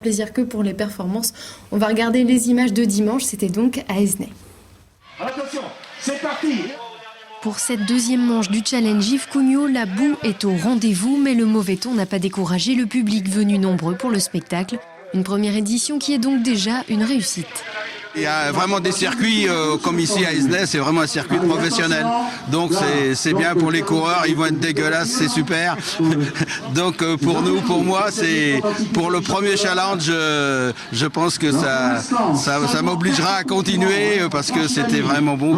Plaisir que pour les performances. On va regarder les images de dimanche, c'était donc à Aisne. Attention, c'est parti! Pour cette deuxième manche du challenge Yves Cugnot, la boue est au rendez-vous, mais le mauvais temps n'a pas découragé le public venu nombreux pour le spectacle. Une première édition qui est donc déjà une réussite. Il y a vraiment des circuits comme ici à Aisne, c'est vraiment un circuit professionnel. Donc c'est bien pour les coureurs, ils vont être dégueulasses, c'est super. Donc pour moi, c'est pour le premier challenge, je pense que ça m'obligera à continuer parce que c'était vraiment bon.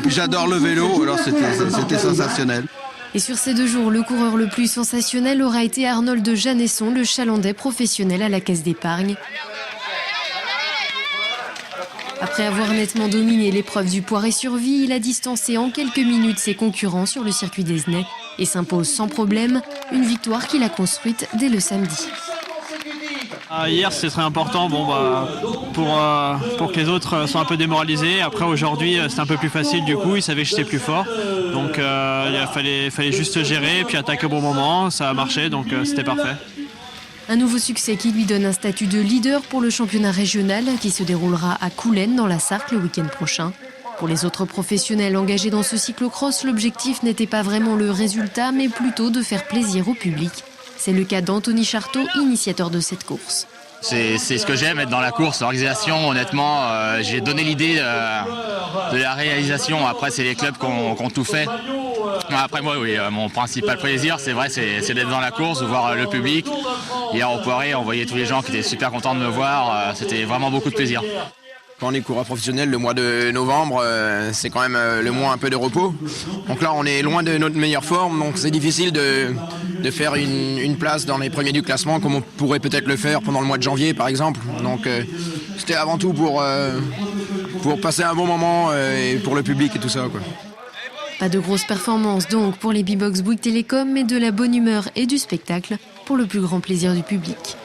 Puis j'adore le vélo, alors c'était sensationnel. Et sur ces 2 jours, le coureur le plus sensationnel aura été Arnold de Janesson, le chalandais professionnel à la Caisse d'épargne. Après avoir nettement dominé l'épreuve du Poiré-sur-Vie, il a distancé en quelques minutes ses concurrents sur le circuit d'Aisne et s'impose sans problème, une victoire qu'il a construite dès le samedi. Hier, c'est très important pour que les autres soient un peu démoralisés. Après, aujourd'hui, c'était un peu plus facile du coup. Ils savaient que j'étais plus fort. Donc, il fallait juste gérer puis attaquer au bon moment. Ça a marché, donc c'était parfait. Un nouveau succès qui lui donne un statut de leader pour le championnat régional qui se déroulera à Coulennes dans la Sarthe le week-end prochain. Pour les autres professionnels engagés dans ce cyclocross, l'objectif n'était pas vraiment le résultat, mais plutôt de faire plaisir au public. C'est le cas d'Anthony Charteau, initiateur de cette course. C'est ce que j'aime, être dans la course, l'organisation. Honnêtement, j'ai donné l'idée de la réalisation. Après, c'est les clubs qui ont tout fait. Après, moi, oui, mon principal plaisir, c'est vrai, c'est d'être dans la course, de voir le public. Hier au Poiré, on voyait tous les gens qui étaient super contents de me voir. C'était vraiment beaucoup de plaisir. Quand on est coureur professionnel, le mois de novembre, c'est quand même le mois un peu de repos. Donc là, on est loin de notre meilleure forme, donc c'est difficile de faire une place dans les premiers du classement, comme on pourrait peut-être le faire pendant le mois de janvier, par exemple. Donc c'était avant tout pour passer un bon moment et pour le public et tout ça, quoi. Pas de grosses performances donc pour les B-Box Bouygues Télécom, mais de la bonne humeur et du spectacle pour le plus grand plaisir du public.